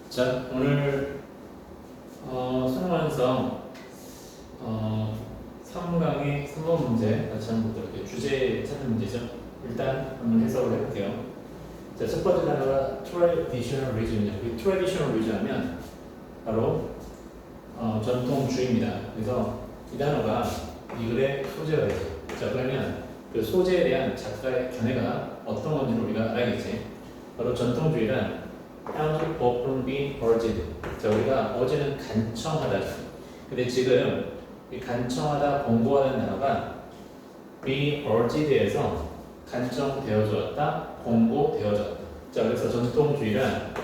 자, 오늘 수능 완성 3강의 3번 문제 같이 한번 보도록 할게요. 주제 찾는 문제죠. 일단 한번 해석을 해볼게요. 자, 첫 번째 단어가 traditional religion이에요. 이 traditional religion 하면 바로 전통주의입니다. 그래서 이 단어가 이 글의 소재가 있죠. 자, 그러면 그 소재에 대한 작가의 견해가 어떤 건지를 우리가 알아야겠지. 바로 전통주의란 how to open be urged. 자, 우리가 어제는 간청하다. 근데 지금 이 간청하다, 권고하는 단어가 be urged에서 간청되어져 왔다, 권고되어져 왔다. 자, 그래서 전통주의란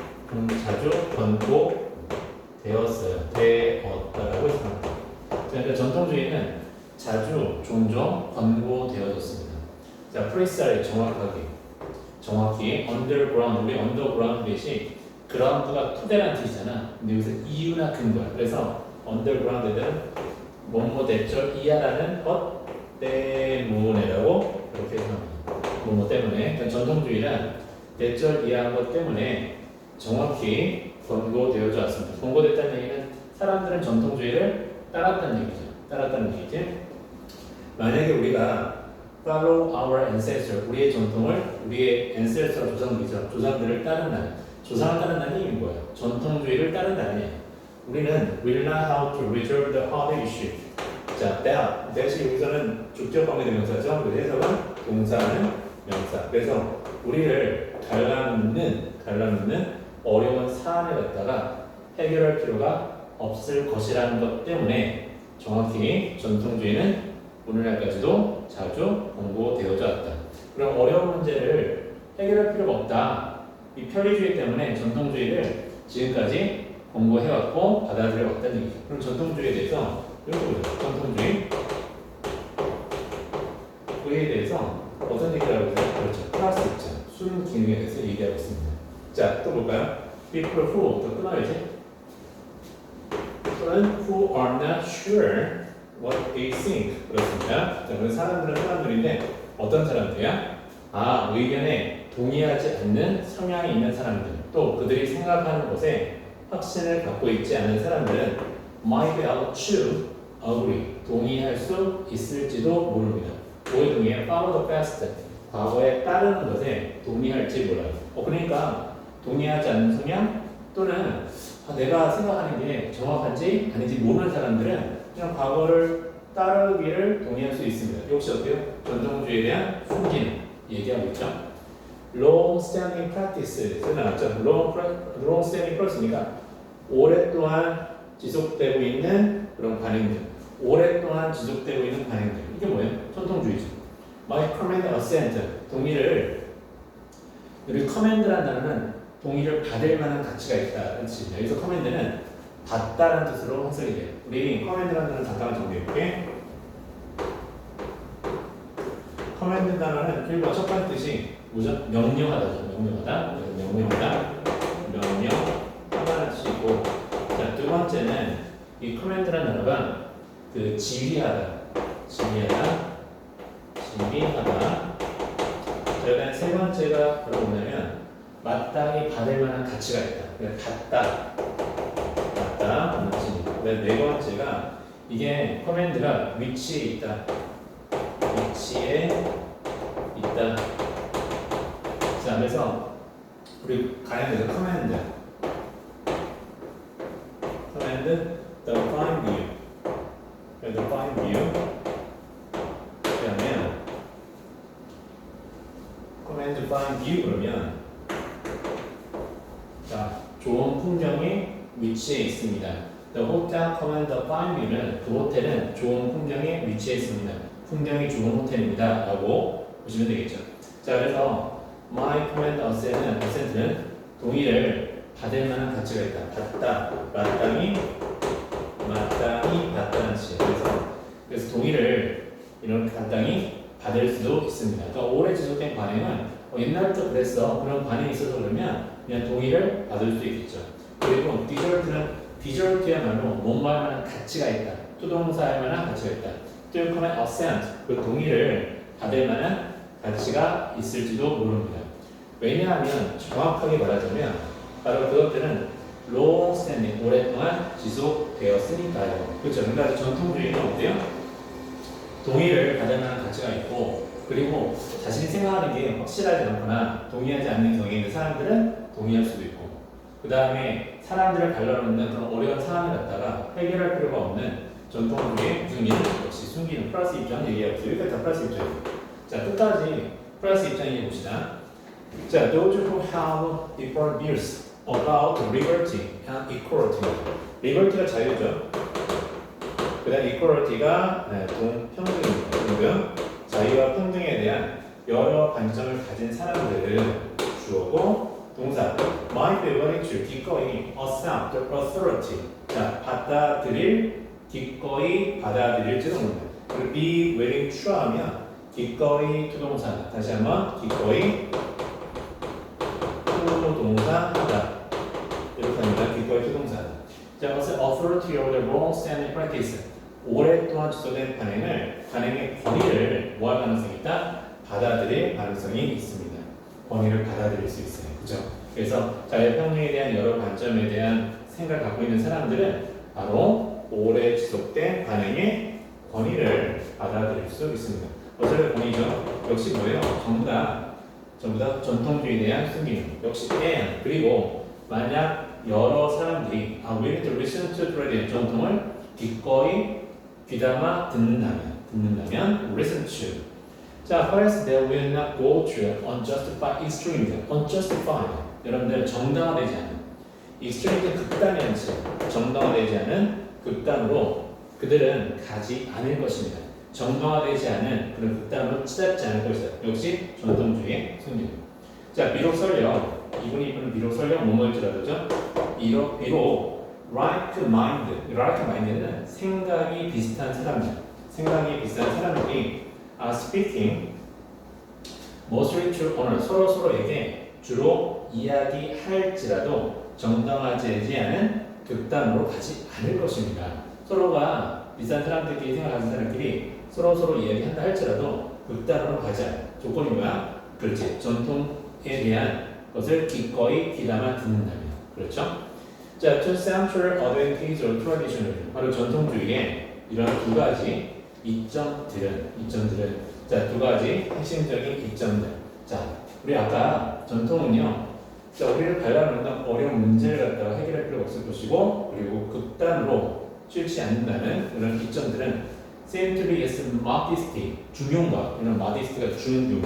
자주 권고되었어요. 되었다라고 했습니다. 그러니까 전통주의는 자주, 종종 권고되어졌습니다. 자, 프리스타일 정확히 underground, 우리 underground 대신 ground가 토대라는 뜻이잖아. 근데 여기서 이유나 근거야. 그래서 underground는 뭐뭐 대절 이하라는 것 때문에라고 이렇게 생각합니다. 뭐뭐 때문에. 그러니까 전통주의란 대절 이하한 것 때문에 정확히 권고되어져 왔습니다. 권고됐다는 얘기는 사람들은 전통주의를 따랐다는 얘기죠. 따랐다는 얘기지. 만약에 우리가 follow our ancestor, 우리의 전통을, 우리의 ancestor 조상들이죠. 조상들을 따른다는, 조상을 따른다는 의미는 뭐예요? 전통주의를 따른다는 얘기예요. 우리는 will not how to resolve the hard issue. 자, that이 여기서는 주격 관계 대명사죠. 그래서 해석은 동사는 명사. 그래서 우리를 갈라놓는 어려운 사안을 갖다가 해결할 필요가 없을 것이라는 것 때문에 정확히 전통주의는 오늘날까지도 자주 권고되어져 왔다. 그럼 어려운 문제를 해결할 필요가 없다. 이 편리주의 때문에 전통주의를 지금까지 권고해왔고 받아들여왔다는 얘기죠. 그럼 전통주의에 대해서 이렇게 보죠. 전통주의 그에 대해서 어떤 얘기를 하고 있어요? 그렇죠. 클래스 입장, 순 기능에 대해서 얘기하고 있습니다. 자, 또 볼까요? People who, 또 끊어야지. 또는 who are not sure what they think. 그렇습니다. 자, 그래서 사람들인데 어떤 사람들이야? 의견에 동의하지 않는 성향이 있는 사람들, 또 그들이 생각하는 것에 확신을 갖고 있지 않은 사람들은 might be able to agree, 동의할 수 있을지도 모릅니다. 뭐에 동의해? follow the past, 과거에 따르는 것에 동의할지 몰라요. 그러니까 동의하지 않는 성향 또는 내가 생각하는 게 정확한지 아닌지 모르는 사람들은 그냥 과거를 따르기를 동의할 수 있습니다. 역시 어때요? 전통주의에 대한 숨기는 얘기하고 있죠. long-standing practices 나왔죠. long-standing practice니까 오랫동안 지속되고 있는 그런 관행들, 오랫동안 지속되고 있는 관행들. 이게 뭐예요? 전통주의죠. My command assent, 동의를, 우리 command라는 단어는 동의를 받을 만한 가치가 있다. 그렇지? 여기서 command는 받다라는 뜻으로 해석이 돼요. 우리 command라는 단어 잠깐만 정리해볼게. command 단어는 일본 첫 번째 뜻이 뭐죠? 명령하다죠. 명령하다. 명령하다는 뜻이고, 자, 두 번째는 이 command라는 단어가 그 지휘하다. 자, 세 번째가 바로 뭐냐면 마땅히 받을 만한 가치가 있다. 그러니까 맞다라는 뜻입니다. 네 번째가 이게 커맨드가 위치에 있다. 자, 그래서 우리 가야돼서 커맨드 the fine view, 그러면 command fine view 그러면 자, 좋은 풍경이 위치해 있습니다. The hotel command the fine view는 그 호텔은 좋은 풍경에 위치해 있습니다. 풍경이 좋은 호텔입니다. 라고 보시면 되겠죠. 자, 그래서 my command assent는 동의를 받을 만한 가치가 있다. 마땅히 받다는 뜻이에요. 그래서 동의를 이런 마땅히 받을 수도 있습니다. 그러니까 오래 지속된 관행은 옛날부터 그랬어. 그런 관행이 있어서 그러면 그냥 동의를 받을 수 있겠죠. 그리고 디저트야말로 뭔말 만한 가치가 있다. 투동사할 만한 가치가 있다. To command assent, 그 동의를 받을 만한 가치가 있을지도 모릅니다. 왜냐하면 정확하게 말하자면 바로 그것들은 standing. 오랫동안 지속되었으니까요. 그렇죠. 그러니까 전통주의는 어때요? 동의를 가장하는 가치가 있고 그리고 자신이 생각하는 게 확실하지 않거나 동의하지 않는 경우에 있는 사람들은 동의할 수도 있고 그 다음에 사람들을 갈라놓는 그런 어려운 상황을 갖다가 해결할 필요가 없는 전통주의의 무슨 기능? 역시 숨기는 플러스 입장 얘기하고 있어요. 여기까지 다 플러스 입장이에요. 자 끝까지 플러스 입장 얘기해 봅시다. 자, those who have different views about liberty and equality. liberty가 자유죠. 그 다음 equality가 동평등입니다. 그리고요 자유와 평등에 대한 여러 관점을 가진 사람들을 주어고 동사 might be willing to 기꺼이 accept the authority. 자, 받아들일 기꺼이 받아들일지도 모른다. 그리고 be willing to 하면 기꺼이 투동사. 다시 한번 기꺼이 투동사 하다. 이렇게 합니다. 기꺼이 투동사 하다. 자, authority over the wrong standing practice. 오랫동안 지속된 관행의 권위를 뭐 할 가능성이 있다? 받아들일 가능성이 있습니다. 권위를 받아들일 수 있어요. 그죠? 그래서 자유평등에 대한 여러 관점에 대한 생각을 갖고 있는 사람들은 바로 오래 지속된 관행의 권위를 받아들일 수 있습니다. 어쩌면 권위죠? 역시 뭐예요? 전부 다 전통주의에 대한 숨기는 역시 and 그리고 만약 여러 사람들이 willing to listen to tradition 전통을 기꺼이 귀담아 듣는다면 listen to. 자, first they will not go to unjustified extremes. unjustified. 여러분들 정당화되지 않은 extreme는 극단이라는 뜻. 정당화되지 않은 극단으로 그들은 가지 않을 것입니다. 정당화되지 않은 그런 극단으로 치닫지 않을 것이다. 역시 전통주의의 승리. 자, 비록 설령 이분은 비록 설령 뭐뭐일지라도죠. 비록 right mind는 생각이 비슷한 사람들이 are speaking mostly to honor 서로에게 주로 이야기할지라도 정당화되지 않은 극단으로 가지 않을 것입니다. 서로가 비슷한 사람들끼리 생각하는 사람끼리 서로 이야기한다 할지라도 극단으로 가지 않을 조건이 뭐야? 그렇지. 전통에 대한 것을 기꺼이 귀담아 듣는다면 그렇죠? 자, to center advantage or tradition. 바로 전통주의의 이런 두 가지 이점들은 자, 두 가지 핵심적인 이점들. 자, 우리 아까 전통은요. 자, 우리를 갈라놓는 어려운 문제를 갖다가 해결할 필요가 없을 것이고 그리고 극단으로 치우치지 않는다는 그런 이점들은 seem to be as modesty, 중용과 이런 modesty가 중용이에요.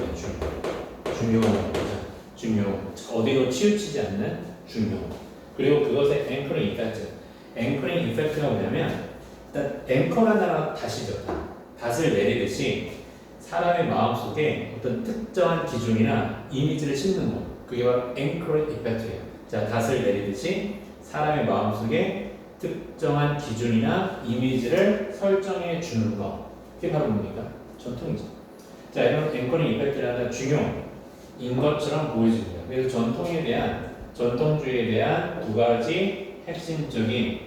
중용. 어디로 치우치지 않는 중용. 그리고 그것의 앵커링 이펙트. 앵커링 이펙트가 뭐냐면 일단 앵커라는 단어가 닷이죠. 닷을 내리듯이 사람의 마음속에 어떤 특정한 기준이나 이미지를 심는 것. 그게 바로 앵커링 이펙트예요. 자, 닷을 내리듯이 사람의 마음속에 특정한 기준이나 이미지를 설정해 주는 것. 그게 바로 뭡니까? 전통이죠. 자, 이런 앵커링 이펙트라는 중용인 것처럼 보여집니다. 그래서 전통주의에 대한 두 가지 핵심적인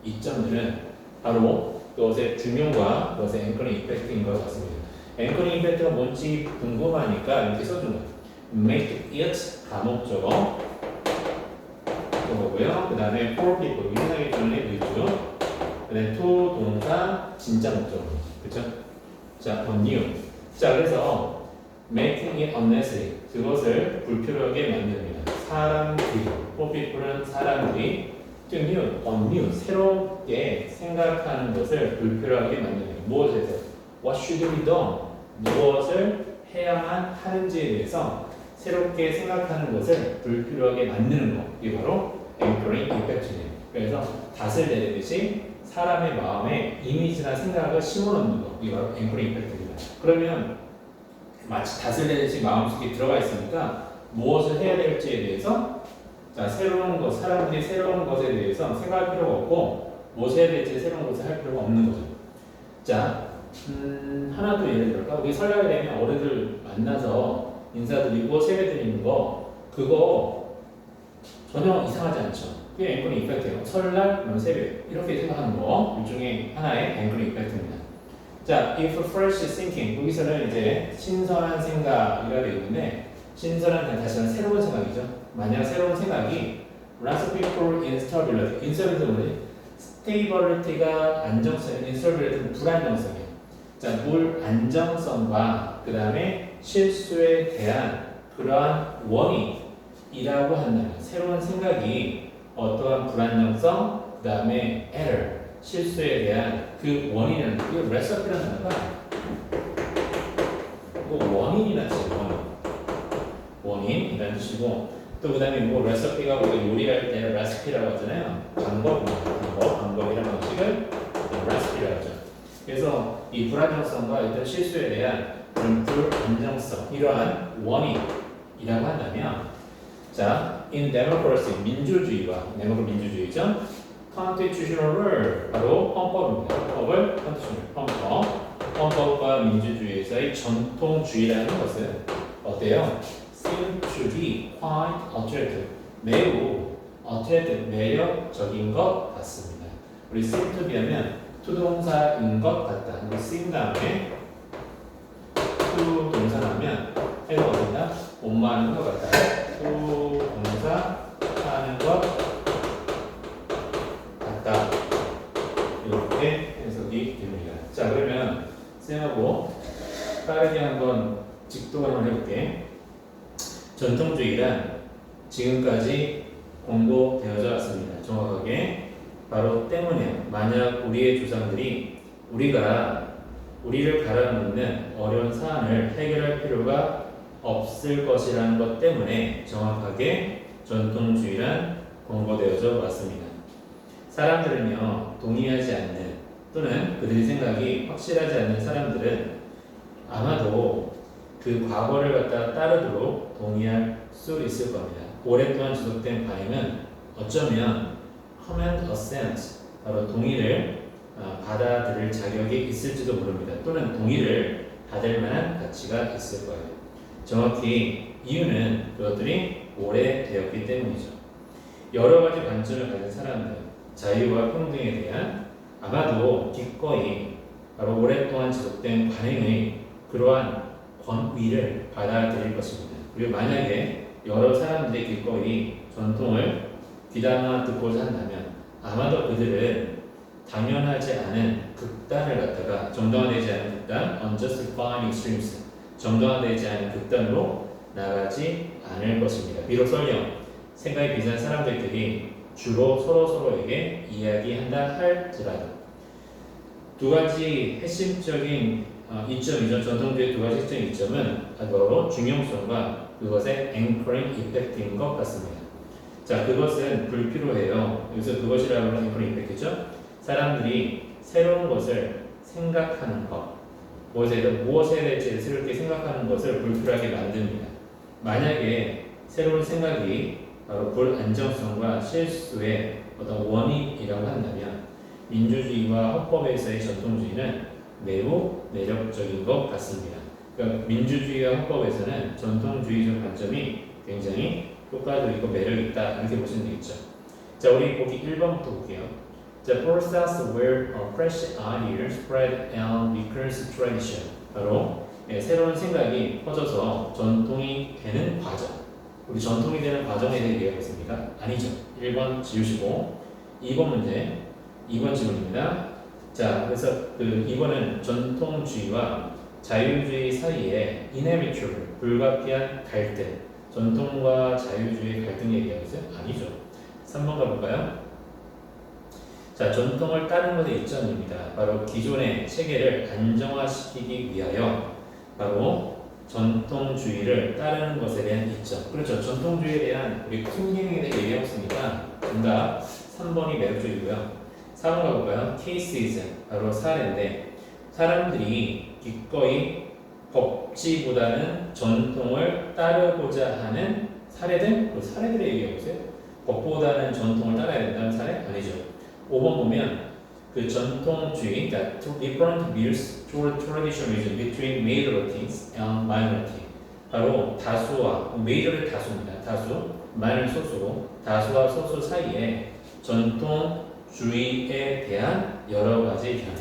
이점들은 바로 그것의 중용과 그것의 앵커링 이펙트인 것 같습니다. 앵커링 이펙트가 뭔지 궁금하니까 이렇게 써준 거예요. make it 가목적어 거고요. 그 다음에 for people 인상의 전에 의주. 그 다음에 to 동사 진짜 목적어. 그렇죠? 자, on new. 자, 그래서 making it unnecessary 그것을 불필요하게 만듭니다. 사람들이, for people은 사람들이 to new, 새롭게 생각하는 것을 불필요하게 만듭니다. 무엇에서? What should be done? 무엇을 해야만 하는지에 대해서 새롭게 생각하는 것을 불필요하게 만드는 것. 이게 바로 anchoring effect이에요. 그래서 닷을 내리듯이 사람의 마음에 이미지나 생각을 심어놓는 것. 이게 바로 anchoring effect입니다. 그러면 마치 닷을 내리듯이 마음속에 들어가 있으니까 무엇을 해야 될지에 대해서 자, 사람들이 새로운 것에 대해서 생각할 필요가 없고 무엇을 해야 될지 새로운 것을 할 필요가 없는 거죠. 자, 하나 더 예를 들어볼까? 우리 설날에 되면 어른들 만나서 인사드리고 세배드리는 거 그거 전혀 이상하지 않죠. 그게 앵커링 이펙트예요. 설날, 세배 이렇게 생각하는 거 일종의 하나의 앵커링 이펙트입니다. 자, if fresh thinking 여기서는 이제 신선한 생각이라 되어 있는데 신선한 다시 한번 새로운 생각이죠. 만약 새로운 생각이 lots of people instability. instability는 뭐지? stability가 안정성이, instability는 불안정성이에요. 자, 물 안정성과 그 다음에 실수에 대한 그러한 원인이라고 한다면 새로운 생각이 어떠한 불안정성, 그 다음에 error, 실수에 대한 그 원인은 이거 레시피라는 단어가 뭐 원인이나 원인이라는 뜻이고 또 그 다음에 뭐 레시피가 우리가 요리할 때 레시피라고 하잖아요. 방법이라는 방식을 레시피라고 하죠. 그래서 이 불안정성과 어떤 실수에 대한 그런 불안정성 이러한 원인이라고 한다면 자, in democracy 민주주의와 민주주의죠. constitutional 바로 헌법입니다. 헌법을 헌법과 민주주의에서의 전통주의라는 것은 어때요? seem to be quite attractive. 매우 attractive, 매력적인 것 같습니다. 우리 seem to be 하면 투동사인 것 같다. 우리 seem 다음에 to 동사 나오면 해도 어딘가? 원만한 것 같다. to 동사 하는 것 같다. 이렇게 해석이 됩니다. 자, 그러면 쌤하고 빠르게 한번 직독을 한번 해볼게. 전통주의란 지금까지 공고되어져 왔습니다. 정확하게 바로 때문에 만약 우리의 조상들이 우리를 갈아놓는 어려운 사안을 해결할 필요가 없을 것이라는 것 때문에 정확하게 전통주의란 공고되어져 왔습니다. 사람들은요 동의하지 않는 또는 그들의 생각이 확실하지 않는 사람들은 아마도 그 과거를 갖다 따르도록 동의할 수 있을 겁니다. 오랫동안 지속된 반응은 어쩌면 common assent, 바로 동의를 받아들일 자격이 있을지도 모릅니다. 또는 동의를 받을 만한 가치가 있을 거예요. 정확히 이유는 그것들이 오래되었기 때문이죠. 여러 가지 관점을 가진 사람들, 자유와 평등에 대한 아마도 기꺼이 바로 오랫동안 지속된 관행의 그러한 권위를 받아들일 것입니다. 그리고 만약에 여러 사람들이 기꺼이 전통을 귀담아 듣고자 한다면 아마도 그들은 당연하지 않은 극단을 갖다가 정당화되지 않은 극단, unjustified extremes, 정당화되지 않은 극단으로 나가지 않을 것입니다. 비록 설령 생각이 비슷한 사람들끼리 주로 서로에게 이야기한다 할지라도 두 가지 핵심적인 이점이죠. 전통주의 두 가지 핵심적인 이점은 바로 중용성과 그것의 anchoring effect인 것 같습니다. 자, 그것은 불필요해요. 여기서 그것이라고 하는 anchoring effect죠. 사람들이 새로운 것을 생각하는 것, 무엇에 대해서 새롭게 생각하는 것을 불필요하게 만듭니다. 만약에 새로운 생각이 바로 불안정성과 실수의 어떤 원인이라고 한다면 민주주의와 헌법에서의 전통주의는 매우 매력적인 것 같습니다. 그러니까 민주주의와 헌법에서는 전통주의적 관점이 굉장히 효과적이고 매력있다 이렇게 보시면 되겠죠. 자, 우리 보기 1번부터 볼게요. The process where fresh ideas spread and becomes tradition. 바로 새로운 생각이 퍼져서 전통이 되는 과정. 우리 전통이 되는 과정에 대해 얘기하겠습니까? 아니죠. 1번 지우시고 2번 문제, 2번 질문입니다. 자, 그래서 그 2번은 전통주의와 자유주의 사이에 inevitable, 불가피한 갈등, 전통과 자유주의 갈등 얘기하겠어요? 아니죠. 3번 가볼까요? 자, 전통을 따르는 것의 이점입니다. 바로 기존의 체계를 안정화시키기 위하여 바로 전통주의를 따르는 것에 대한 이점. 그렇죠. 전통주의에 대한 우리 큰 기능에 대해 얘기해봤으니까 정답 3번이 매력적이고요. 4번 가볼까요? cases, 바로 사례인데 사람들이 기꺼이 법치보다는 전통을 따르고자 하는 사례들? 그 사례들을 얘기해보세요. 법보다는 전통을 따라야 된다는 사례? 아니죠. 5번 보면 그 전통주의, 그러니까 different views toward traditionalism between majorities and minority. 바로 다수와 major는 다수입니다. 다수, minor 소수, 다수와 소수 사이에 전통주의에 대한 여러 가지 견해.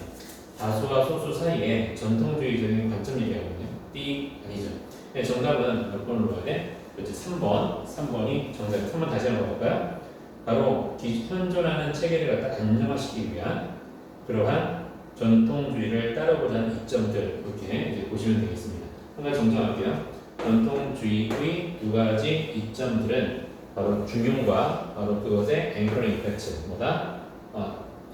다수와 소수 사이에 전통주의적인 관점 얘기하거든요. B 아니죠. 네, 정답은 몇 번으로 가야 돼? 그렇지, 3번이 정답. 3번 다시 한번 볼까요? 바로 현존하는 체계를 갖다 안정화시키기 위한 그러한 전통주의를 따라보자 하는 이점들 이렇게 이제 보시면 되겠습니다. 한 가지 정정할게요. 전통주의의 두 가지 이점들은 바로 중용과 바로 그것의 앵커링 이펙트 뭐다?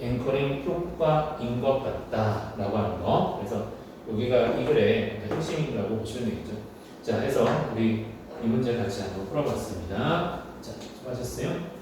앵커링 효과인 것 같다라고 하는 거. 그래서 여기가 이 글의 핵심이라고 보시면 되겠죠. 자, 해서 우리 이 문제 같이 한번 풀어봤습니다. 자, 수고하셨어요.